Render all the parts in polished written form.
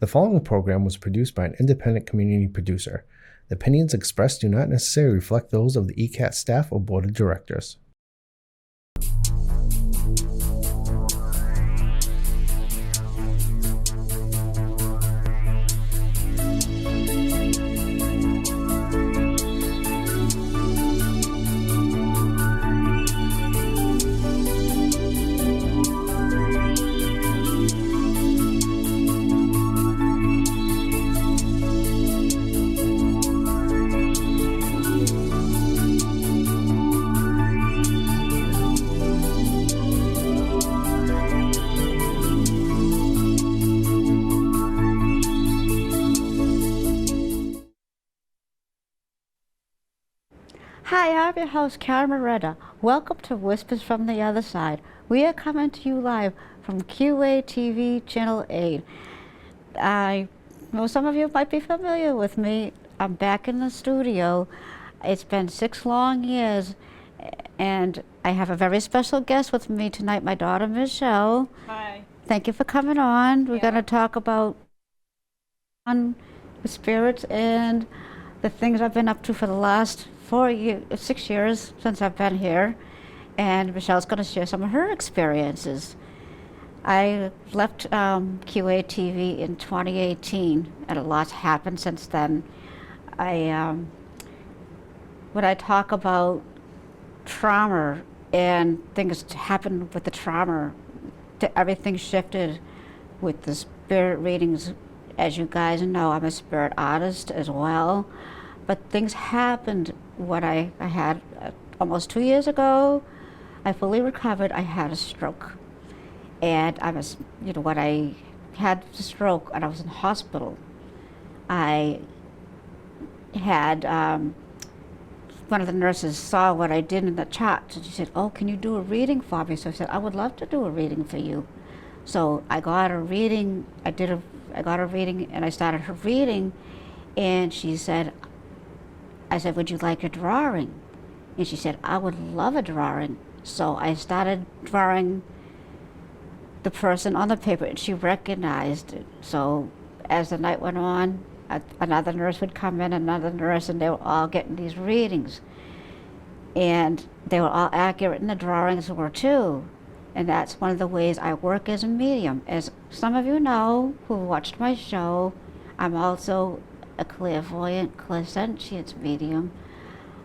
The following program was produced by an independent community producer. The opinions expressed do not necessarily reflect those of the ECAT staff or board of directors. Hi, I'm your host, Miranda. Welcome to Whispers from the Other Side. We are coming to you live from QA TV Channel 8. I know some of you might be familiar with me. I'm back in the studio. It's been 6 long years, and I have a very special guest with me tonight, my daughter, Michelle. Hi. Thank you for coming on. We're Yeah. going to talk about the spirits and the things I've been up to for the last 6 years since I've been here, and Michelle's going to share some of her experiences. I left QA TV in 2018, and a lot's happened since then. When I talk about trauma and things happened with the trauma, everything shifted with the spirit readings. As you guys know, I'm a spirit artist as well. But things happened when I had almost 2 years ago. I fully recovered. I had a stroke, and when I had the stroke and I was in hospital, I had one of the nurses saw what I did in the chart, and she said, "Oh, can you do a reading for me?" So I said, "I would love to do a reading for you." So I got a reading. I got a reading, and I started her reading, and she said, I said, "Would you like a drawing?" And she said, "I would love a drawing." So I started drawing the person on the paper, and she recognized it. So as the night went on, another nurse would come in, another nurse, and they were all getting these readings. And they were all accurate, and the drawings were too. And that's one of the ways I work as a medium. As some of you know who watched my show, I'm also a clairvoyant, clairsentient medium.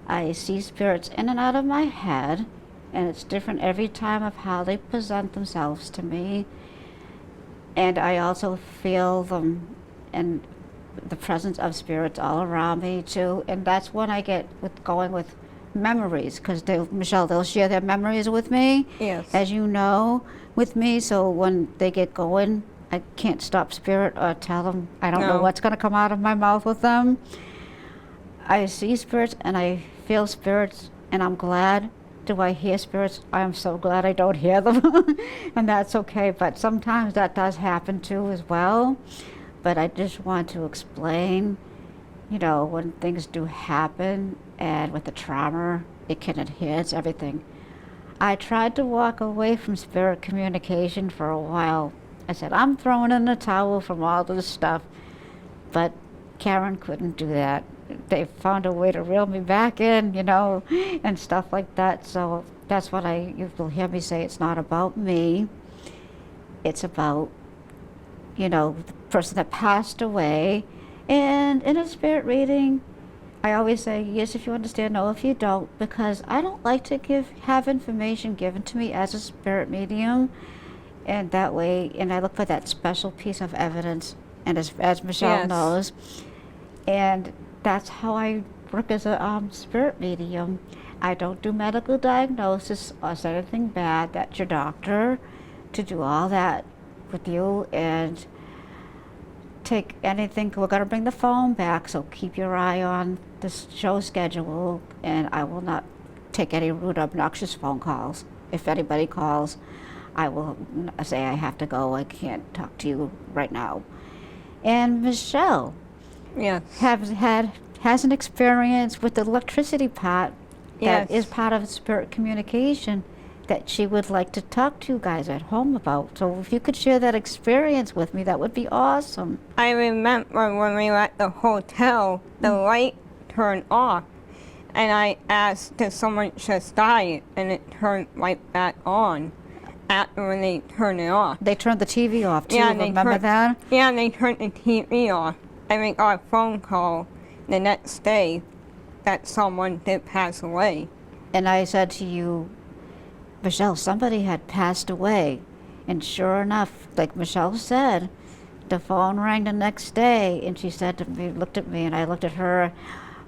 I see spirits in and out of my head, and it's different every time of how they present themselves to me. And I also feel them and the presence of spirits all around me too. And that's when I get going with memories, because Michelle, they'll share their memories with me, Yes. as you know, with me. So when they get going, I can't stop spirit or tell them. I don't know No. what's going to come out of my mouth with them. I see spirits and I feel spirits, and I'm glad. Do I hear spirits? I'm so glad I don't hear them, and that's okay. But sometimes that does happen too as well. But I just want to explain, when things do happen, and with the trauma, it can enhance everything. I tried to walk away from spirit communication for a while. I said, I'm throwing in the towel from all this stuff. But Karen couldn't do that. They found a way to reel me back in, and stuff like that. So that's what you'll hear me say, it's not about me. It's about, the person that passed away. And in a spirit reading, I always say, yes, if you understand, no, if you don't, because I don't like to have information given to me as a spirit medium. And that way, and I look for that special piece of evidence, and as Michelle Yes. knows, and that's how I work as a spirit medium. I don't do medical diagnosis or say anything bad. That's your doctor to do all that with you, and take anything. We're going to bring the phone back, so keep your eye on the show schedule, and I will not take any rude, obnoxious phone calls. If anybody calls, I will say I have to go. I can't talk to you right now. And Michelle Yes. has an experience with the electricity part that Yes. is part of spirit communication that she would like to talk to you guys at home about. So if you could share that experience with me, that would be awesome. I remember when we were at the hotel, the light turned off, and I asked if someone just died, and it turned right back on after when they turned it off. They turned the TV off too, Yeah, remember that? Yeah, they turned the TV off, and we got a phone call the next day that someone did pass away. And I said to you, Michelle, somebody had passed away. And sure enough, like Michelle said, the phone rang the next day, and she said to me, looked at me, and I looked at her.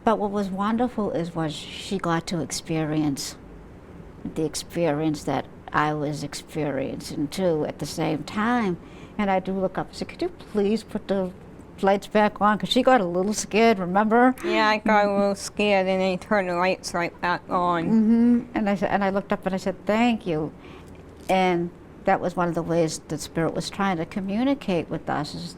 But what was wonderful was she got to experience the experience that I was experiencing too at the same time. And I do look up and say, could you please put the lights back on? Because she got a little scared, remember? Yeah, I got a little scared, and they turned the lights right back on. And I looked up and I said, thank you. And that was one of the ways the Spirit was trying to communicate with us, is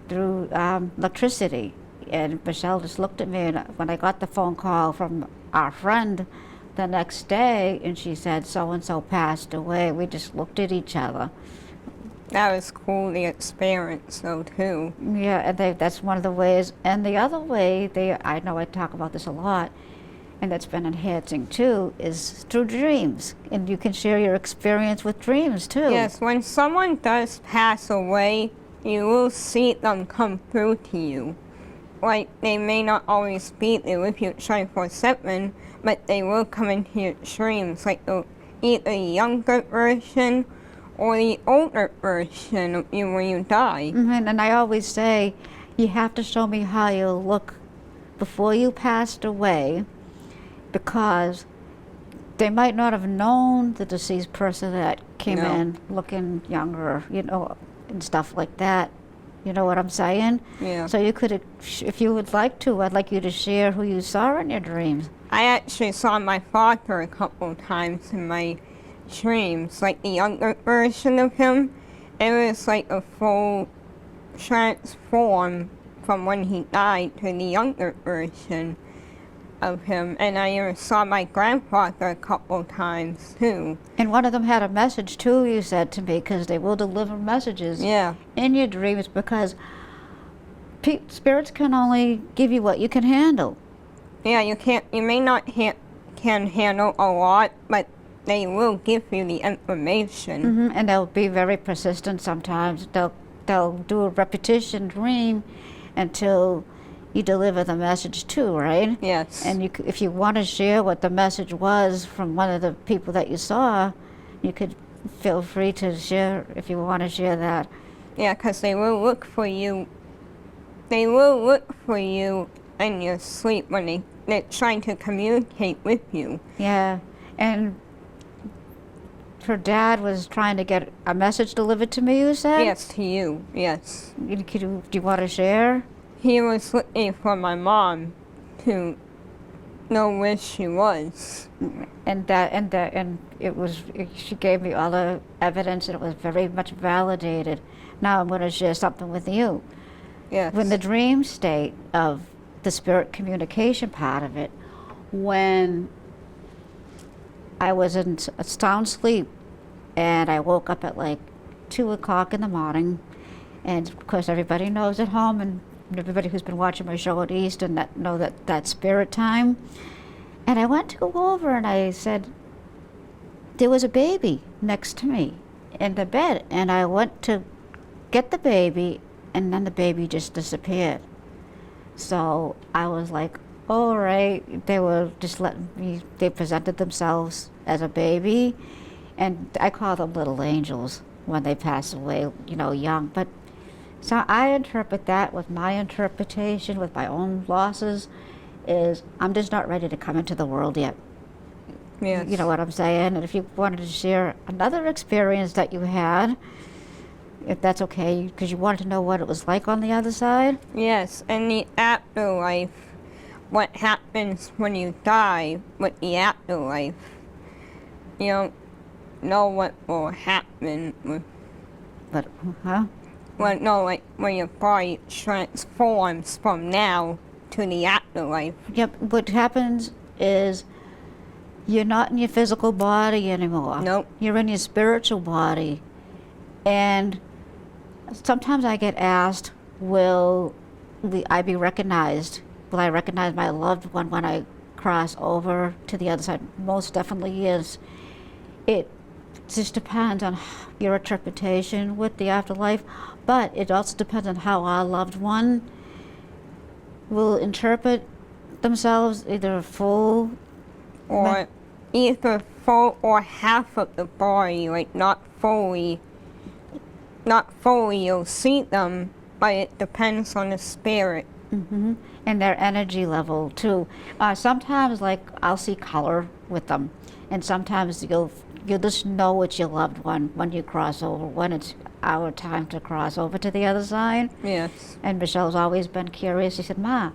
through electricity. And Michelle just looked at me, and when I got the phone call from our friend the next day, and she said, so-and-so passed away, we just looked at each other. That was cool, the experience, though, too. Yeah, and that's one of the ways. And the other way, I know I talk about this a lot, and that's been enhancing too, is through dreams. And you can share your experience with dreams too. Yes, when someone does pass away, you will see them come through to you. Like, they may not always be there with you 24/7, but they will come into your dreams, like either the younger version or the older version of you when you die. And I always say, you have to show me how you look before you passed away, because they might not have known the deceased person that came in looking younger, and stuff like that. You know what I'm saying? Yeah. So you could, if you would like to, I'd like you to share who you saw in your dreams. I actually saw my father a couple times in my dreams, like the younger version of him. It was like a full transform from when he died to the younger version of him. And I even saw my grandfather a couple times too. And one of them had a message too, you said to me, because they will deliver messages in your dreams, because spirits can only give you what you can handle. Yeah, you may not can handle a lot, but they will give you the information. And they'll be very persistent sometimes. They'll do a repetition dream until you deliver the message too, right? Yes. And if you want to share what the message was from one of the people that you saw, you could feel free to share if you want to share that. Yeah, because they will look for you. They will look for you in your sleep when they're trying to communicate with you. Yeah, and her dad was trying to get a message delivered to me, you said? Yes, to you, yes. Do you want to share? He was looking for my mom to know where she was. And she gave me all the evidence, and it was very much validated. Now I'm going to share something with you. Yes. When the dream state of the spirit communication part of it, when I was in a sound sleep, and I woke up at like 2 o'clock in the morning, and of course everybody knows at home, and everybody who's been watching my show at East and know that spirit time. And I went to go over, and I said, there was a baby next to me in the bed, and I went to get the baby, and then the baby just disappeared. So I was like, all right, they were just letting me, they presented themselves as a baby, and I call them little angels when they pass away, young. But so I interpret that with my interpretation, with my own losses, is I'm just not ready to come into the world yet. Yes. You know what I'm saying? And if you wanted to share another experience that you had, if that's okay, because you wanted to know what it was like on the other side? Yes, and the afterlife, what happens when you die with the afterlife. You don't know what will happen with... But, huh? Well, no, like when your body transforms from now to the afterlife. Yep, what happens is you're not in your physical body anymore. Nope. You're in your spiritual body. And sometimes I get asked, I be recognized? Will I recognize my loved one when I cross over to the other side? Most definitely is. It just depends on your interpretation with the afterlife, but it also depends on how our loved one will interpret themselves, either full Or either full or half of the body, like not fully you'll see them, but it depends on the spirit. and their energy level too. Sometimes, like, I'll see color with them, and sometimes you'll just know it's your loved one when you cross over, when it's our time to cross over to the other side. Yes. And Michelle's always been curious. She said, "Ma,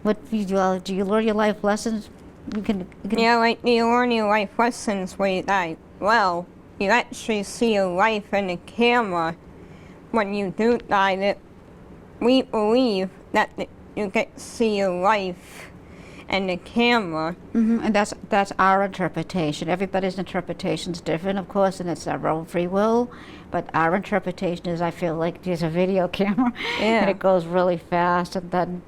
what do you learn your life lessons? You can Yeah, like you learn your life lessons when you die. Well, you actually see your life in the camera when you do die. That we believe that you get to see your life in the camera. And that's our interpretation. Everybody's interpretation is different, of course, and it's their own free will. But our interpretation is, I feel like there's a video camera, Yeah. and it goes really fast, and then,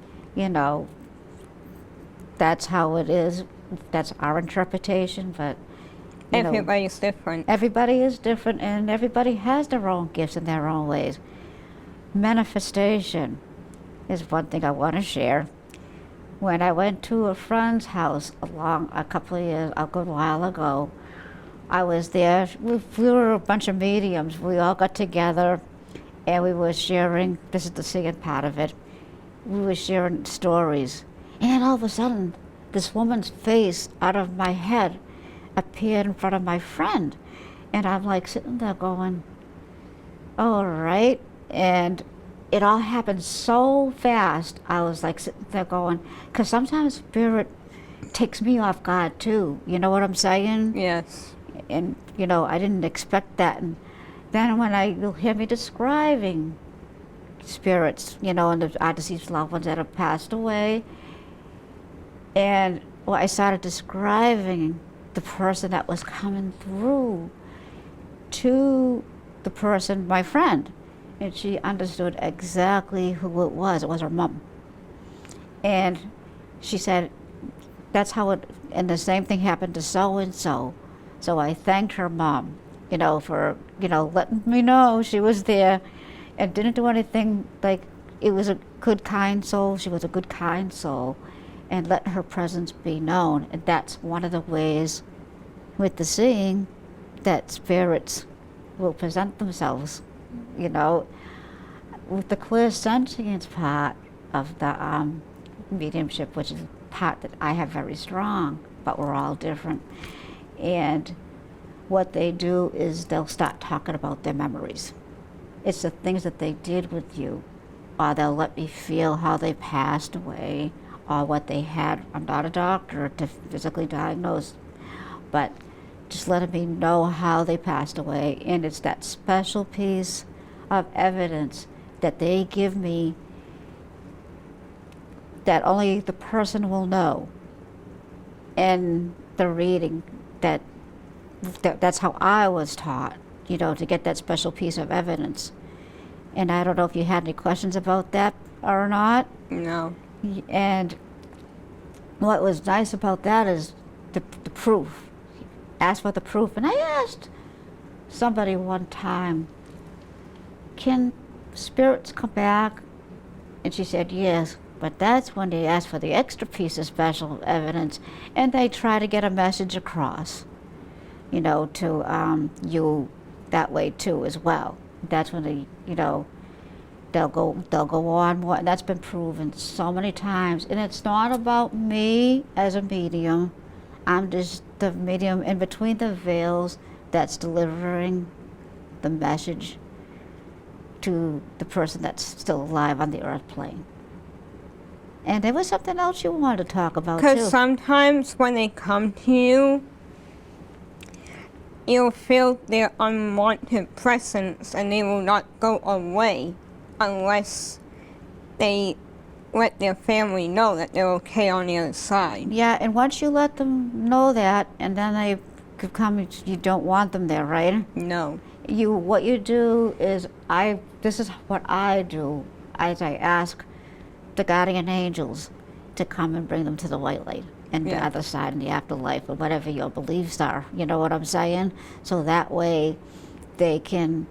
that's how it is. That's our interpretation, but Everybody's different. everybody is different, and everybody has their own gifts in their own ways. Manifestation is one thing I want to share. When I went to a friend's house a good while ago, I was there. We were a bunch of mediums. We all got together, and we were sharing. This is the singing part of it. We were sharing stories, and all of a sudden, this woman's face out of my head appeared in front of my friend, and I'm like sitting there going, "All right," and it all happened so fast. I was like sitting there going, because sometimes spirit takes me off guard too. You know what I'm saying? Yes. And I didn't expect that. And then when you'll hear me describing spirits, and our deceased loved ones that have passed away, and I started describing the person that was coming through to the person, my friend. And she understood exactly who it was. It was her mom. And she said, that's how it, and the same thing happened to so-and-so. So I thanked her mom, for, letting me know she was there and didn't do anything. Like, it was a good, kind soul. She was a good, kind soul, and let her presence be known. And that's one of the ways with the seeing that spirits will present themselves. With the clairsentience part of the mediumship, which is a part that I have very strong, but we're all different. And what they do is they'll start talking about their memories. It's the things that they did with you, or they'll let me feel how they passed away, or what they had. I'm not a doctor to physically diagnose, but just letting me know how they passed away. And it's that special piece of evidence that they give me that only the person will know. And the reading, that's how I was taught, to get that special piece of evidence. And I don't know if you had any questions about that or not. No. And what was nice about that is the proof. Asked for the proof, and I asked somebody one time, can spirits come back? And she said yes, but that's when they ask for the extra piece of special evidence, and they try to get a message across, to you that way too as well. That's when they'll go on more, and that's been proven so many times. And it's not about me as a medium. I'm just the medium in between the veils that's delivering the message to the person that's still alive on the earth plane. And there was something else you wanted to talk about too. Because sometimes when they come to you, you'll feel their unwanted presence, and they will not go away unless they let their family know that they're okay on the other side. Yeah, and once you let them know that, and then they could come, you don't want them there, right? No. What you do is, this is what I do, as I ask the guardian angels to come and bring them to the white light and the Yeah. other side in the afterlife, or whatever your beliefs are. You know what I'm saying? So that way they can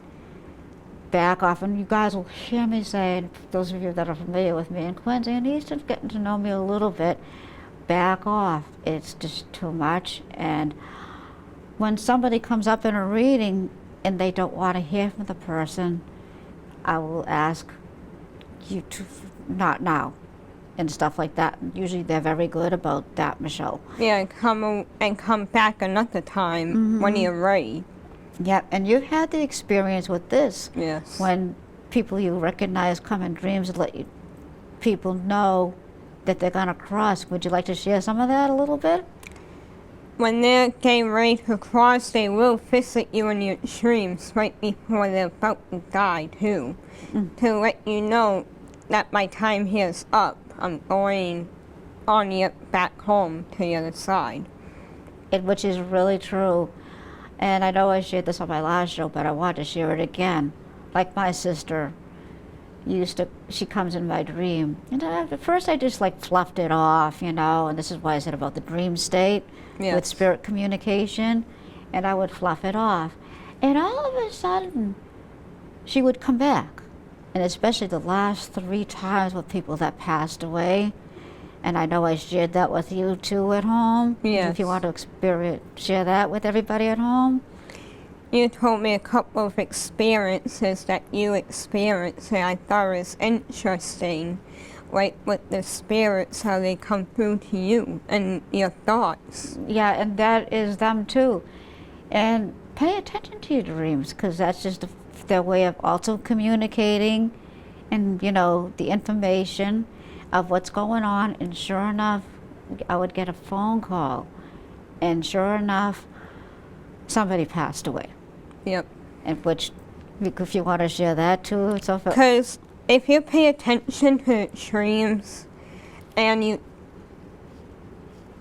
back off, and you guys will hear me say, those of you that are familiar with me in Quincy and Easton, getting to know me a little bit, back off. It's just too much. And when somebody comes up in a reading and they don't want to hear from the person, I will ask you to not now and stuff like that. Usually they're very good about that, Michelle. Yeah, come back another time when you're ready. Yep, and you've had the experience with this. Yes. When people you recognize come in dreams and let people know that they're going to cross. Would you like to share some of that a little bit? When they're getting ready to cross, they will visit you in your dreams right before they're about to die, too. To let you know that my time here is up. I'm going on you back home to the other side. Which is really true. And I know I shared this on my last show, but I want to share it again. Like my sister she comes in my dream. And at first I just like fluffed it off, and this is why I said about the dream state with spirit communication. And I would fluff it off. And all of a sudden, she would come back. And especially the last 3 times with people that passed away. And I know I shared that with you too at home. Yes. If you want to share that with everybody at home. You told me a couple of experiences that you experienced, and I thought it was interesting, like with the spirits, how they come through to you and your thoughts. Yeah, and that is them too. And pay attention to your dreams, because that's just their way of also communicating and, the information of what's going on. And sure enough, I would get a phone call, and sure enough, somebody passed away. Yep. And which, if you want to share that too, so because if you pay attention to dreams and you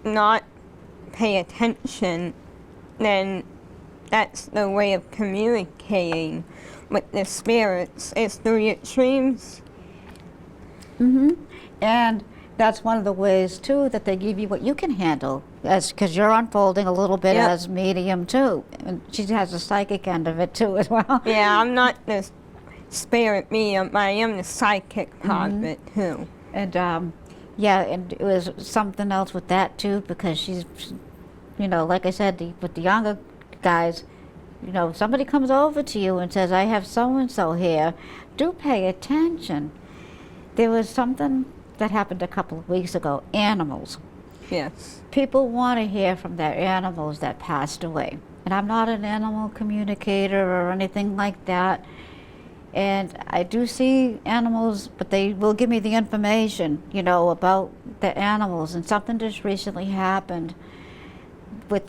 not pay attention, then that's the way of communicating with the spirits, is through your dreams. And that's one of the ways too that they give you what you can handle, because you're unfolding a little bit as medium too, and she has a psychic end of it too as well. Yeah, I'm not the spirit medium, I am the psychic part of it too. And and it was something else with that too, because she's, like I said, with the younger guys, somebody comes over to you and says, I have so and so here, do pay attention. There was something that happened a couple of weeks ago, animals. Yes. People want to hear from their animals that passed away. And I'm not an animal communicator or anything like that. And I do see animals, but they will give me the information, about the animals. And something just recently happened with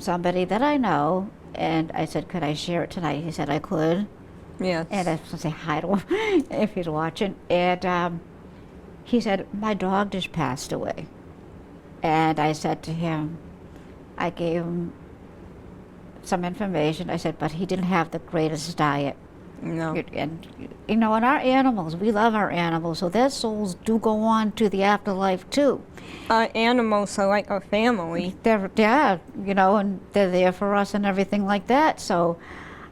somebody that I know. And I said, could I share it tonight? He said I could. Yes. And I was going to say hi to him if he's watching. And he said, my dog just passed away. And I said to him, I gave him some information. I said, but he didn't have the greatest diet. No. And, and our animals, we love our animals, so their souls do go on to the afterlife too. Our animals are like our family. And they're there for us and everything like that. So,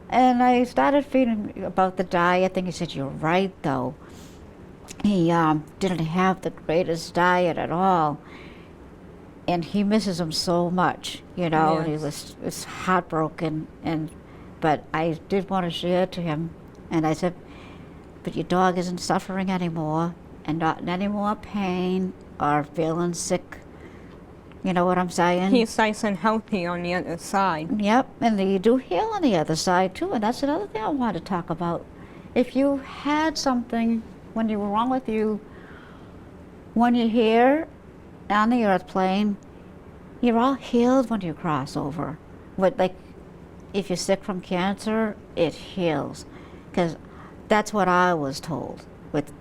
and I started feeding about the diet thing. He said, you're right though. He didn't have the greatest diet at all. And he misses him so much, Yes. He was heartbroken. But I did want to share to him. And I said, but your dog isn't suffering anymore and not in any more pain or feeling sick. You know what I'm saying? He's nice and healthy on the other side. Yep, and you do heal on the other side too, and that's another thing I want to talk about. If you had something when you were wrong with you, when you're here on the earth plane, you're all healed when you cross over. If you're sick from cancer, it heals. Because that's what I was told with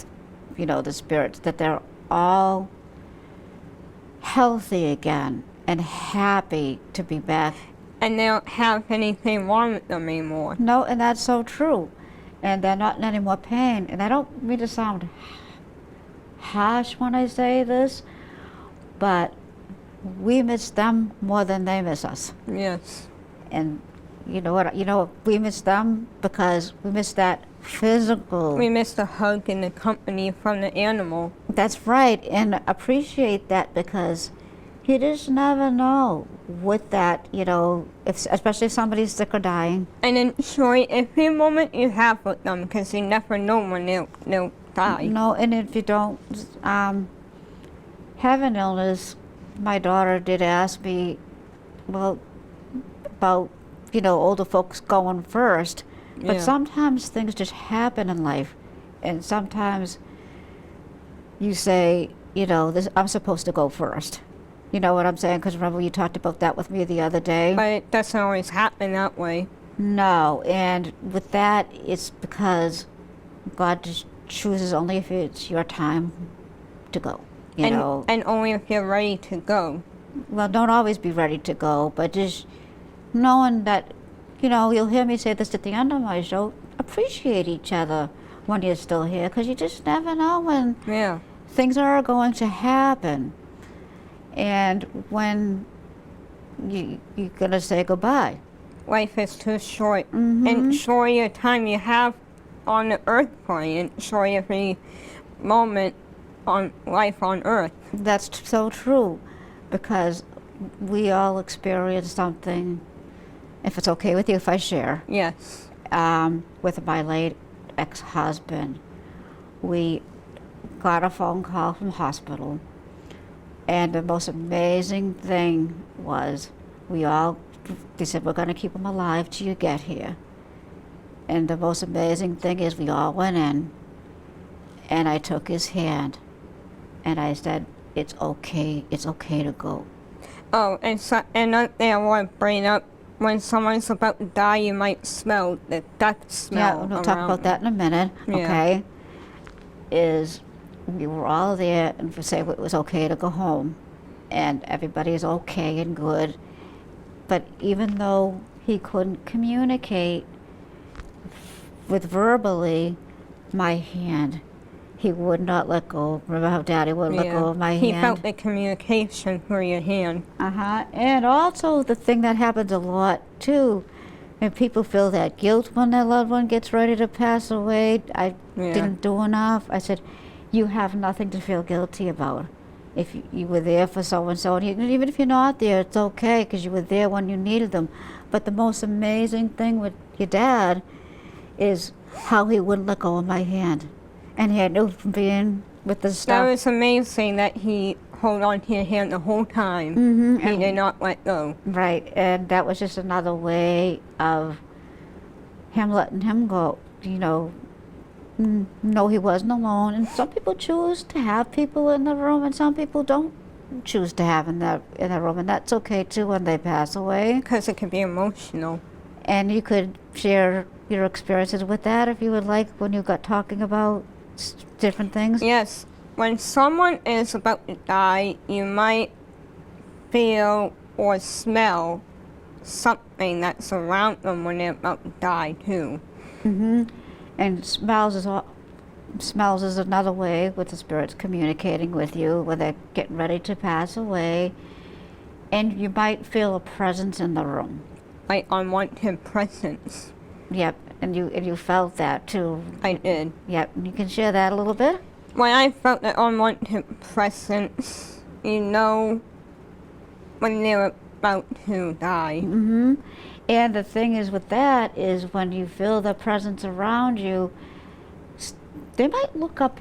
the spirits, that they're all healthy again and happy to be back. And they don't have anything wrong with them anymore. No, and that's so true. And they're not in any more pain. And I don't mean to sound harsh when I say this, but we miss them more than they miss us. Yes. And you know what? We miss them because we miss that physical. We miss the hug and the company from the animal. That's right, and appreciate that, because you just never know with that, especially if somebody's sick or dying. And enjoy every moment you have with them, because you never know when they'll die. No, and if you don't have an illness, my daughter did ask me, well, about, older folks going first. But Yeah. sometimes things just happen in life. And sometimes you say, I'm supposed to go first. You know what I'm saying? Because remember you talked about that with me the other day? But it doesn't always happen that way. No, and with that, it's because God just chooses only if it's your time to go. And only if you're ready to go. Well, don't always be ready to go, but just knowing that, you'll hear me say this at the end of my show, appreciate each other when you're still here, because you just never know when Yeah. things are going to happen. And when you're going to say goodbye. Life is too short. Mm-hmm. Enjoy your time you have on the earth plane. Enjoy every moment on life on earth. That's so true, because we all experience something, if it's okay with you if I share, Yes. with my late ex-husband. We got a phone call from the hospital, and the most amazing thing was they said, we're going to keep him alive till you get here. And the most amazing thing is we all went in, and I took his hand, and I said, it's okay to go. Oh, and another thing I want to bring up, when someone's about to die, you might smell the death smell. Yeah, we'll talk about that in a minute, Yeah. okay? Is we were all there, and we say it was okay to go home, and everybody is okay and good. But even though he couldn't communicate with verbally my hand, he would not let go. Remember how Daddy wouldn't let go of my He hand? felt the communication through your hand. And also the thing that happens a lot too, and people feel that guilt when their loved one gets ready to pass away. I Yeah. didn't do enough. I said, you have nothing to feel guilty about. If you were there for so-and-so, and even if you're not there, it's okay, because you were there when you needed them. But the most amazing thing with your dad is how he wouldn't let go of my hand. And he knew from being with the That stuff. was amazing that he held on to your hand the whole time. Mm-hmm. He did not let go. Right, and that was just another way of him letting him go, no, he wasn't alone. And some people choose to have people in the room, and some people don't choose to have in the room, and that's okay too when they pass away. Because it can be emotional. And you could share your experiences with that if you would like, when you got talking about different things. Yes, when someone is about to die, you might feel or smell something that's around them when they're about to die too. Mm-hmm. And smells is another way with the spirits communicating with you when they're getting ready to pass away. And you might feel a presence in the room. Like unwanted presence. Yep, and you felt that too. I did. Yep, you can share that a little bit? When I felt the unwanted presence, when they were about to die. Mm-hmm. And the thing is with that is when you feel the presence around you, they might look up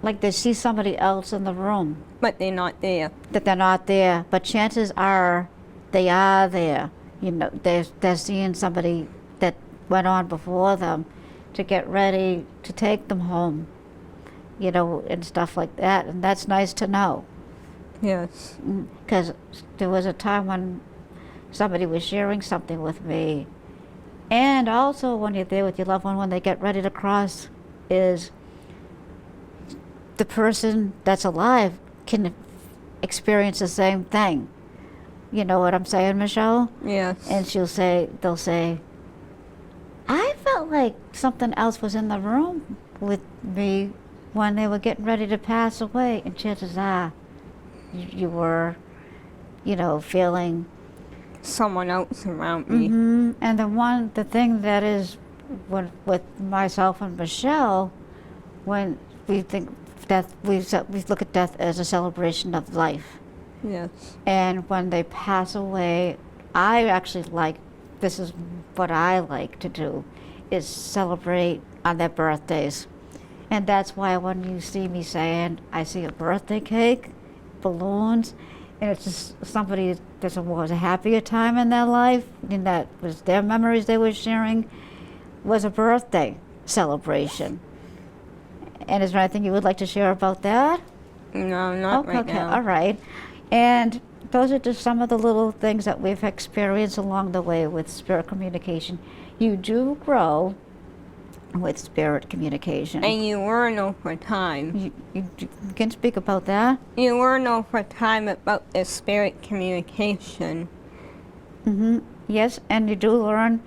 like they see somebody else in the room. But they're not there. That they're not there, but chances are they are there. They're seeing somebody that went on before them to get ready to take them home, and stuff like that. And that's nice to know. Yes. Because there was a time when somebody was sharing something with me. And also when you're there with your loved one, when they get ready to cross, is the person that's alive can experience the same thing. You know what I'm saying, Michelle? Yes. And they'll say, I felt like something else was in the room with me when they were getting ready to pass away. And chances are, you were, feeling. Someone else around me. And the thing that is, with myself and Michelle, when we think death, we look at death as a celebration of life. Yes. And when they pass away, this is what I like to do, is celebrate on their birthdays. And that's why when you see me saying, I see a birthday cake, balloons, and it's just somebody that was a happier time in their life, and that was their memories they were sharing, was a birthday celebration. And is there anything you would like to share about that? No, not right now. All right. And those are just some of the little things that we've experienced along the way with spirit communication. You do grow with spirit communication. And you learn over time. You can speak about that? You learn over time about the spirit communication. Yes, and you do learn.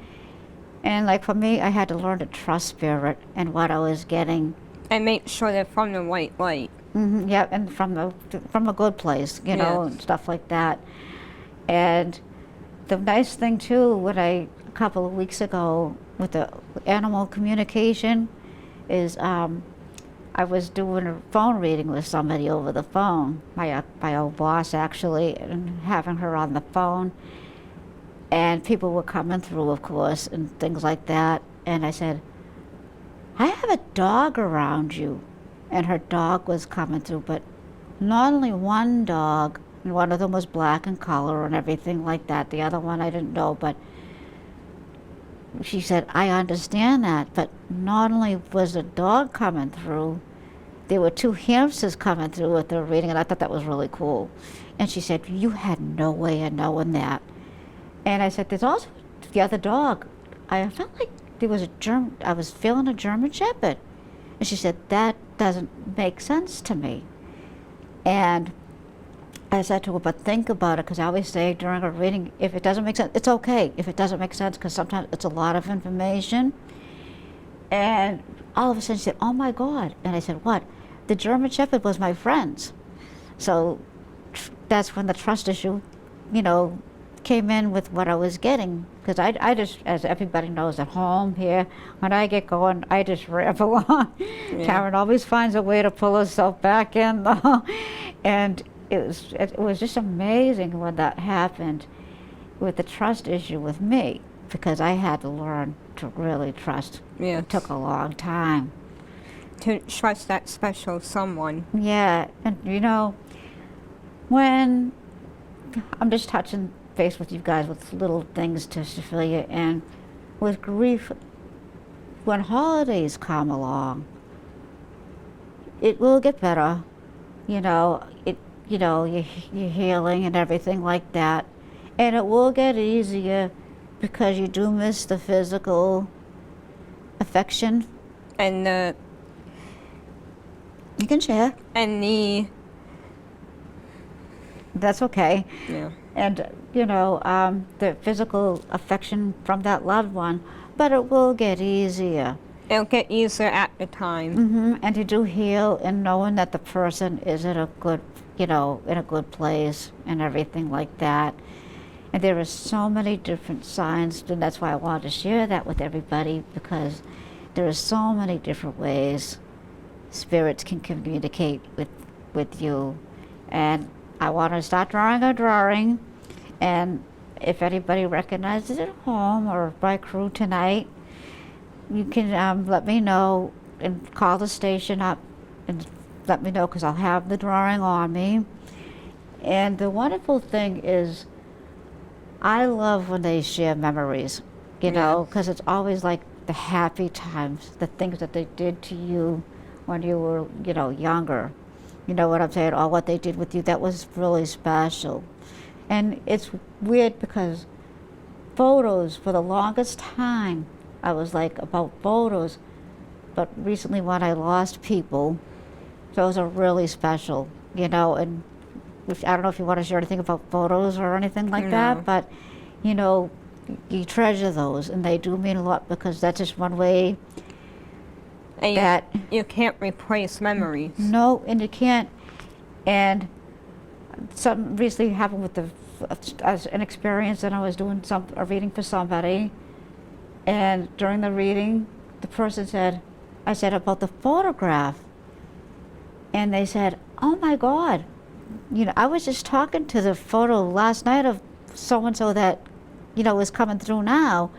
And like for me, I had to learn to trust spirit and what I was getting. And make sure they're from the right light. Yeah, and from a good place, and stuff like that. And the nice thing too, a couple of weeks ago with the animal communication, is I was doing a phone reading with somebody over the phone, my old boss actually, and having her on the phone. And people were coming through, of course, and things like that. And I said, I have a dog around you. And her dog was coming through, but not only one dog, and one of them was black in color and everything like that. The other one I didn't know, but she said, I understand that, but not only was a dog coming through, there were 2 hamsters coming through with the reading, and I thought that was really cool. And she said, you had no way of knowing that. And I said, there's also the other dog. I felt like there was I was feeling a German Shepherd. And she said, that doesn't make sense to me. And I said to her, but think about it, because I always say during a reading, if it doesn't make sense, it's okay if it doesn't make sense, because sometimes it's a lot of information. And all of a sudden she said, oh my God. And I said, what? The German Shepherd was my friend's. So that's when the trust issue, came in with what I was getting. Because I just, as everybody knows at home here, when I get going, I just ramble on. Yeah. Karen always finds a way to pull herself back in, though. And it was just amazing when that happened with the trust issue with me, because I had to learn to really trust. Yes. It took a long time. To trust that special someone. Yeah, and when I'm just touching base with you guys with little things to feel you, and with grief, when holidays come along, it will get better. You're healing and everything like that, and it will get easier because you do miss the physical affection. And you can share. And that's okay. Yeah. And the physical affection from that loved one, but it will get easier. It'll get easier at the time. And you do heal in knowing that the person is in a good, in a good place and everything like that. And there are so many different signs, and that's why I wanted to share that with everybody, because there are so many different ways spirits can communicate with you. And I want to start drawing a drawing, and if anybody recognizes it at home or by crew tonight, you can let me know and call the station up and let me know, because I'll have the drawing on me. And the wonderful thing is, I love when they share memories, because it's always like the happy times, the things that they did to you when you were, younger. You know what I'm saying? Or what they did with you, that was really special. And it's weird because photos, for the longest time, I was like about photos, but recently when I lost people, those are really special, you know, and I don't know if you want to share anything about photos or anything like No. that, but, you know, you treasure those, and they do mean a lot because that's just one way And that, you can't replace memories. no, and you can't, and something recently happened with as an experience, and I was doing a reading for somebody, and during the reading, the person said, I said about the photograph, and they said, oh my God, you know, I was just talking to the photo last night of so-and-so that, you know, is coming through now,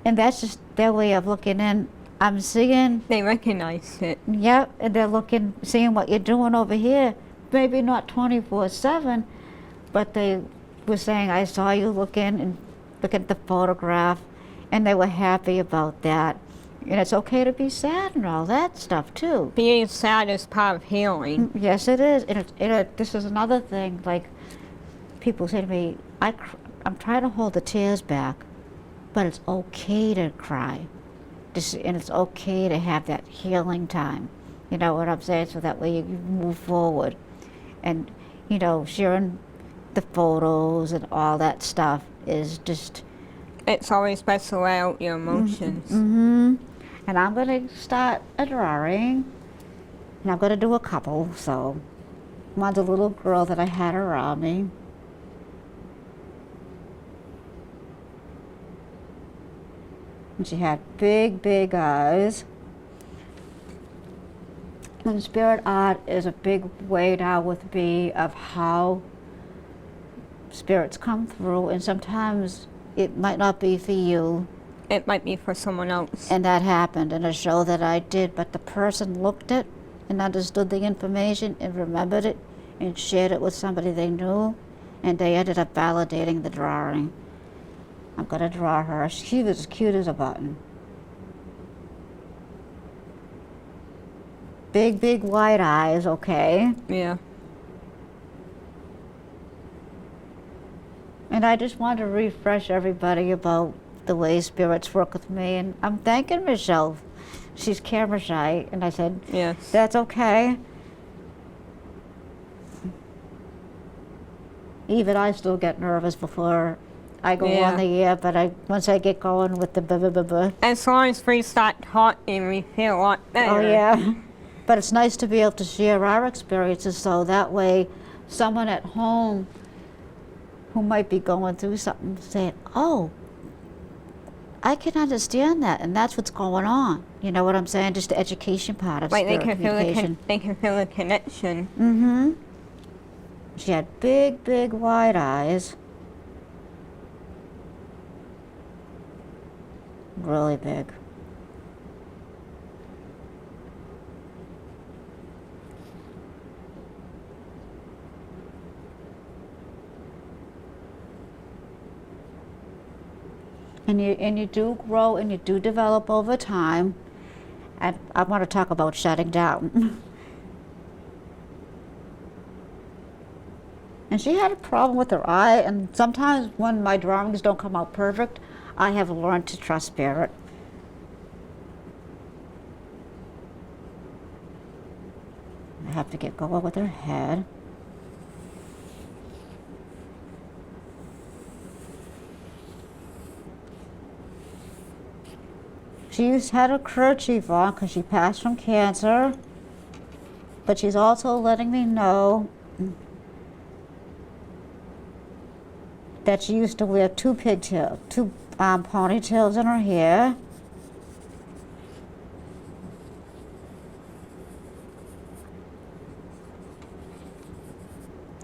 and that's just their way of looking in. I'm seeing, They recognized it. yep, and they're looking, seeing what you're doing over here, maybe not 24/7, but they were saying, I saw you looking and look at the photograph, and they were happy about that. And it's okay to be sad and all that stuff too. Being sad is part of healing. Yes, it is. And this is another thing, like, people say to me, I'm trying to hold the tears back, but it's okay to cry. And it's okay to have that healing time. You know what I'm saying? So that way you move forward. And, you know, sharing the photos and all that stuff is just... It's always best to let out your emotions. Mm-hmm. And I'm going to start a drawing. And I'm going to do a couple, so... One's a little girl that I had around me. And she had big, big eyes. And spirit art is a big way now with me of how spirits come through, and sometimes it might not be for you. It might be for someone else. And that happened in a show that I did, but the person looked it and understood the information and remembered it and shared it with somebody they knew, and they ended up validating the drawing. I'm going to draw her. She was as cute as a button. Big, big white eyes, okay? Yeah. And I just want to refresh everybody about the way spirits work with me. And I'm thanking Michelle. She's camera shy. And I said, Yes. that's okay. Even I still get nervous before I go Yeah. on the air, but once I get going with the blah. As long as we start talking, we feel a lot better. Oh yeah. But it's nice to be able to share our experiences, so that way someone at home who might be going through something say, oh, I can understand that, and that's what's going on. You know what I'm saying? Just the education part of Like they spirit can feel communication. they can feel the connection. Mm-hmm. She had big, big wide eyes. Really big. And you do grow and you do develop over time. And I want to talk about shutting down. And she had a problem with her eye, and sometimes when my drawings don't come out perfect, I have learned to trust spirit. I have to get going with her head. She's had a kerchief on because she passed from cancer, but she's also letting me know that she used to wear two ponytails in her hair.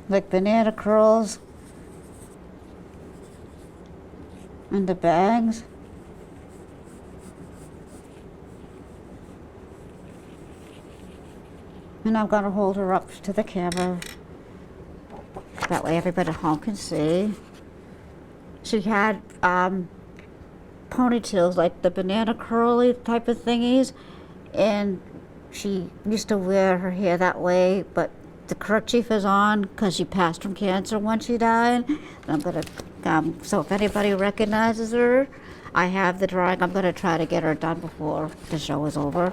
Like banana curls and the bangs. And I'm going to hold her up to the camera. That way everybody at home can see. She had ponytails, like the banana curly type of thingies. And she used to wear her hair that way, but the kerchief is on because she passed from cancer when she died. And I'm going to, so if anybody recognizes her, I have the drawing. I'm going to try to get her done before the show is over.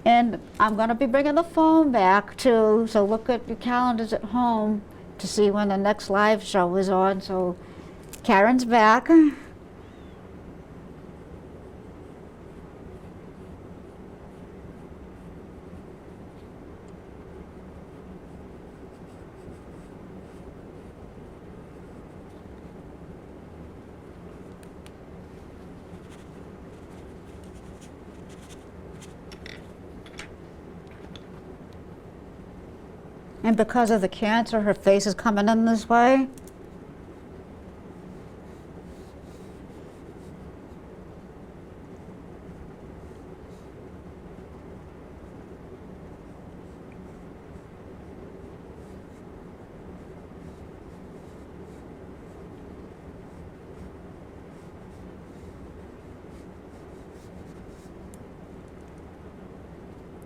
And I'm going to be bringing the phone back too, so look at your calendars at home to see when the next live show is on. So Karen's back. And because of the cancer, her face is coming in this way.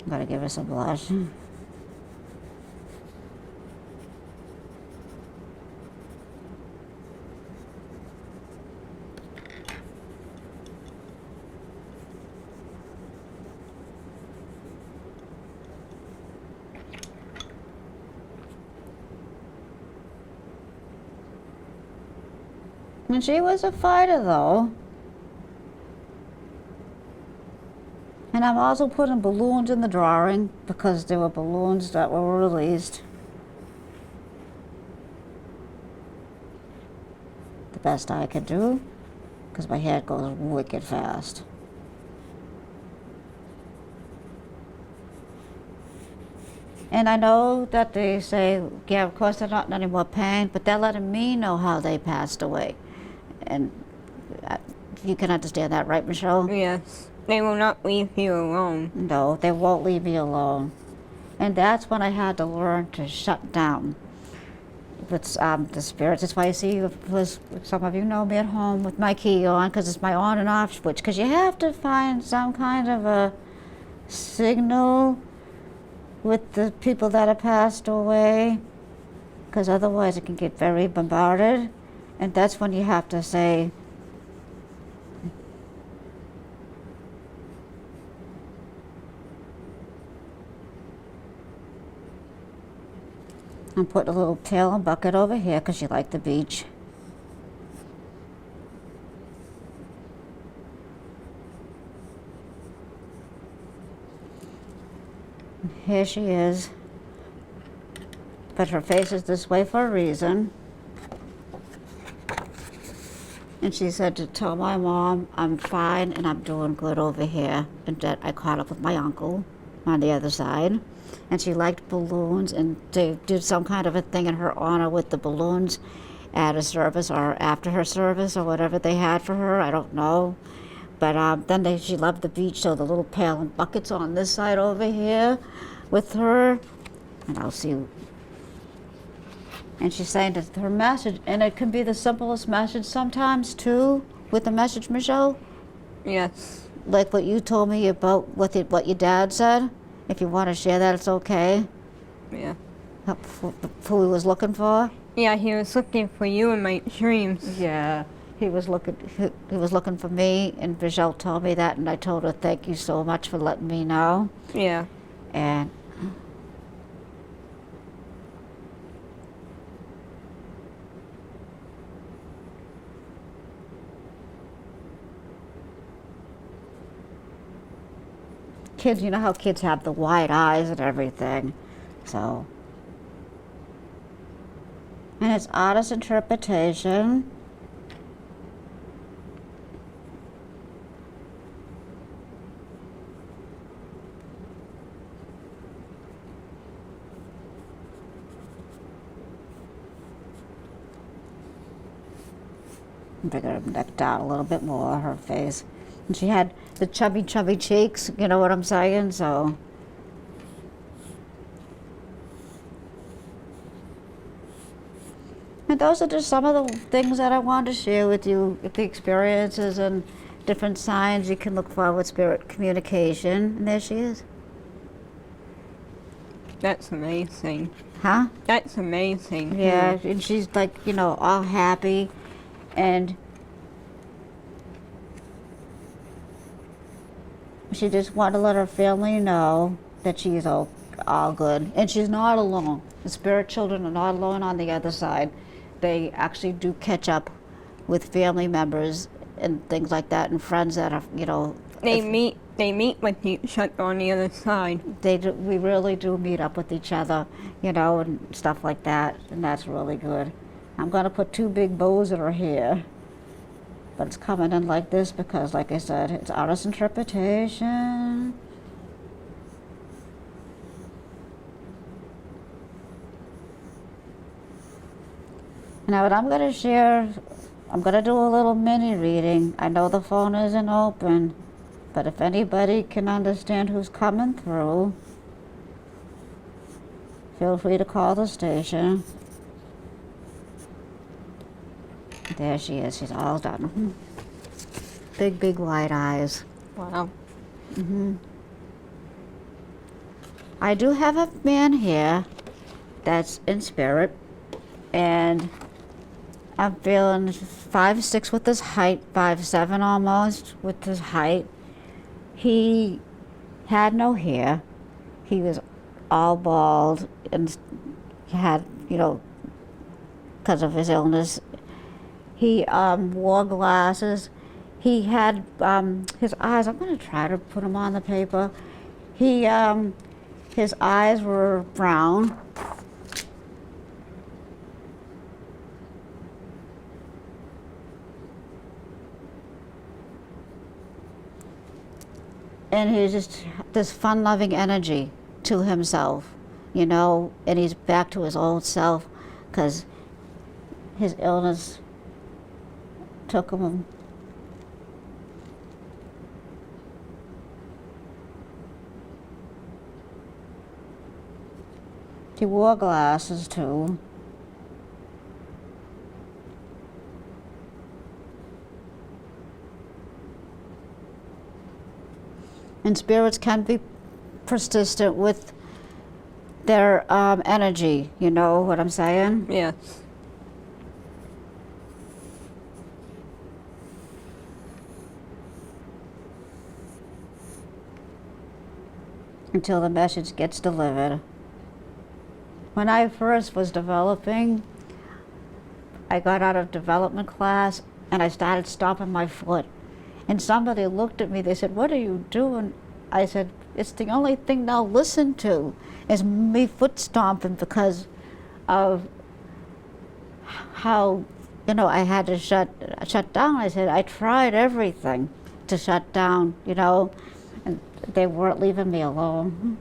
Gotta give her some blush. And she was a fighter though. And I'm also putting balloons in the drawing because there were balloons that were released. The best I could do, because my head goes wicked fast. And I know that they say, yeah, of course they're not in any more pain, but they're letting me know how they passed away. And you can understand that, right, Michelle? Yes. They will not leave you alone. No, they won't leave me alone. And that's when I had to learn to shut down with the spirits. That's why you see, some of you know me at home with my key on, because it's my on and off switch, because you have to find some kind of a signal with the people that have passed away, because otherwise it can get very bombarded. And that's when you have to say, I'm putting a little pail and bucket over here because you like the beach. And here she is. But her face is this way for a reason. And she said to tell my mom I'm fine and I'm doing good over here. And that I caught up with my uncle on the other side. And she liked balloons, and they did some kind of a thing in her honor with the balloons at a service or after her service or whatever they had for her. I don't know. But then she loved the beach, so the little pail and buckets on this side over here with her. And I'll see. And she's saying that her message, and it can be the simplest message sometimes too, with the message, Michelle. Yes. Like what you told me about what your dad said. If you want to share that, it's okay. Yeah. Who he was looking for? Yeah, he was looking for you in my dreams. Yeah, he was looking for me, and Michelle told me that, and I told her thank you so much for letting me know. Yeah. And kids, you know how kids have the wide eyes and everything, so. And it's artist interpretation. Bring her neck down a little bit more, her face. And she had the chubby cheeks, you know what I'm saying? So. And those are just some of the things that I wanted to share with you, the experiences and different signs you can look for with spirit communication. And there she is. That's amazing. Huh? That's amazing. Yeah, and she's like, you know, all happy. And She just wanted to let her family know that she's all good. And she's not alone. The spirit children are not alone on the other side. They actually do catch up with family members and things like that, and friends that are, They meet with each other on the other side. we really do meet up with each other, and stuff like that, and that's really good. I'm going to put 2 big bows in her hair, but it's coming in like this because, like I said, it's artist interpretation. Now what I'm going to share, I'm going to do a little mini reading. I know the phone isn't open, but if anybody can understand who's coming through, feel free to call the station. There she is. She's all done. Big, big wide eyes. Wow. I do have a man here that's in spirit, and I'm feeling 5'6" with his height, 5'7" almost with his height. He had no hair. He was all bald, and he had, because of his illness. He wore glasses. He had his eyes. I'm going to try to put them on the paper. His eyes were brown. And he's just this fun-loving energy to himself, and he's back to his old self because his illness took him. He wore glasses too. And spirits can be persistent with their energy, you know what I'm saying? Yes. Until the message gets delivered. When I first was developing, I got out of development class and I started stomping my foot. And somebody looked at me, they said, "What are you doing?" I said, "It's the only thing they'll listen to is me foot stomping because of how, I had to shut down." I said, "I tried everything to shut down, and they weren't leaving me alone."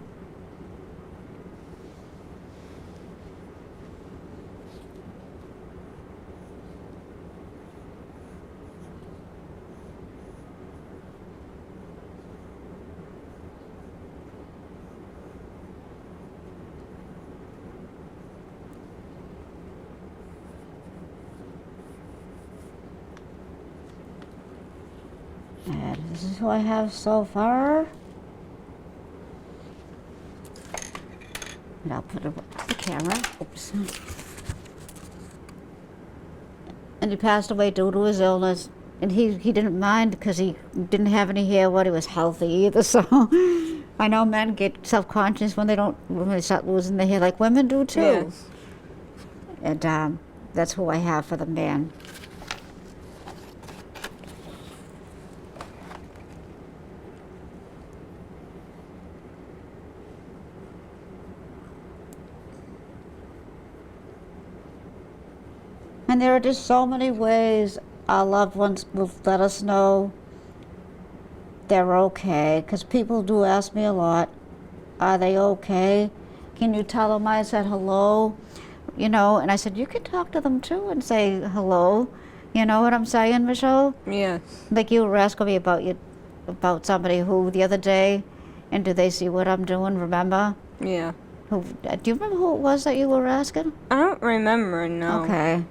And this is who I have so far. And I'll put it up to the camera. Oops. And he passed away due to his illness. And he didn't mind because he didn't have any hair when he was healthy either. So I know men get self-conscious when they start losing their hair, like women do too. Yes. And that's who I have for the man. And there are just so many ways our loved ones will let us know they're okay. Because people do ask me a lot, are they okay? Can you tell them I said hello? And I said, you can talk to them too and say hello. You know what I'm saying, Michelle? Yes. Like you were asking me about somebody who the other day, and do they see what I'm doing, remember? Yeah. Do you remember who it was that you were asking? I don't remember, no. Okay.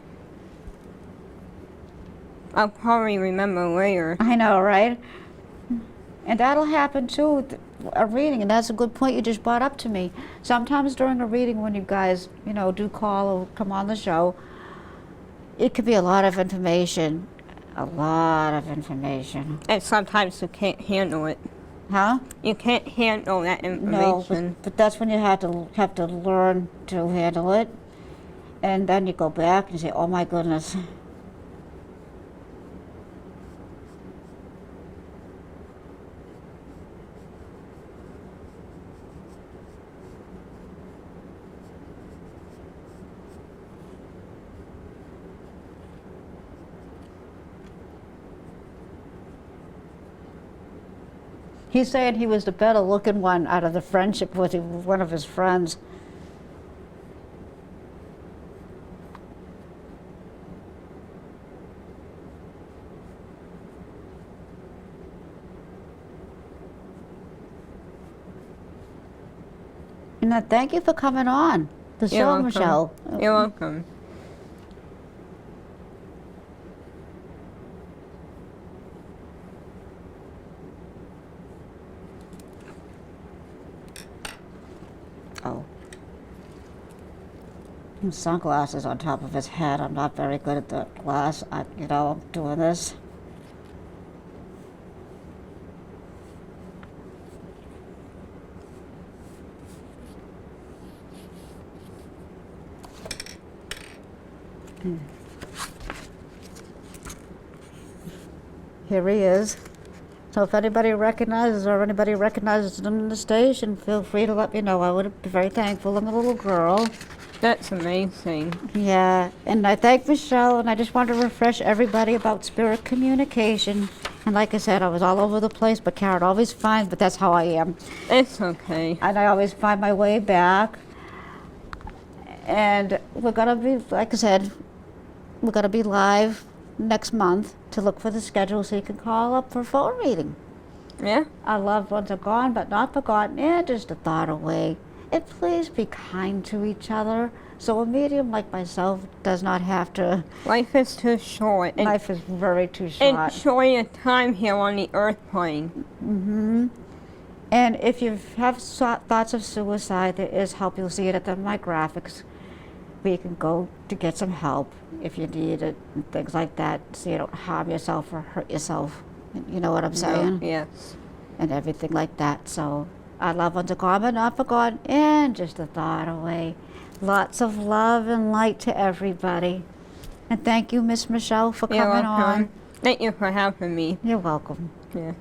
I'll probably remember later. I know, right? And that'll happen too with a reading, and that's a good point you just brought up to me. Sometimes during a reading when you guys, do call or come on the show, it could be a lot of information. A lot of information. And sometimes you can't handle it. Huh? You can't handle that No, information. but that's when you have to learn to handle it, and then you go back and you say, "Oh my goodness." He's saying he was the better looking one out of the friendship with one of his friends. And thank you for coming on the You're show, welcome. Michelle. You're welcome. Oh. And sunglasses on top of his head. I'm not very good at the glass. I'm doing this. Here he is. So if anybody recognizes him in the station, feel free to let me know. I would be very thankful. I'm a little girl. That's amazing. Yeah, and I thank Michelle, and I just want to refresh everybody about spirit communication. And like I said, I was all over the place, but Karen always finds, but that's how I am. It's okay. And I always find my way back. And we're gonna be, like I said, we're gonna be live next month to look for the schedule so you can call up for a phone meeting. Yeah? Our loved ones are gone but not forgotten, and just a thought away. And please be kind to each other so a medium like myself does not have to. Life is too short. And Life is very too short. enjoy your time here on the earth plane. And if you have thoughts of suicide, there is help. You'll see it at my graphics. Where you can go to get some help if you need it, and things like that, so you don't harm yourself or hurt yourself. You know what I'm saying? Yes. And everything like that. So our loved ones are gone but not forgotten, and just a thought away. Lots of love and light to everybody. And thank you, Miss Michelle, for You're coming welcome. on. Thank you for having me. You're welcome. Yes.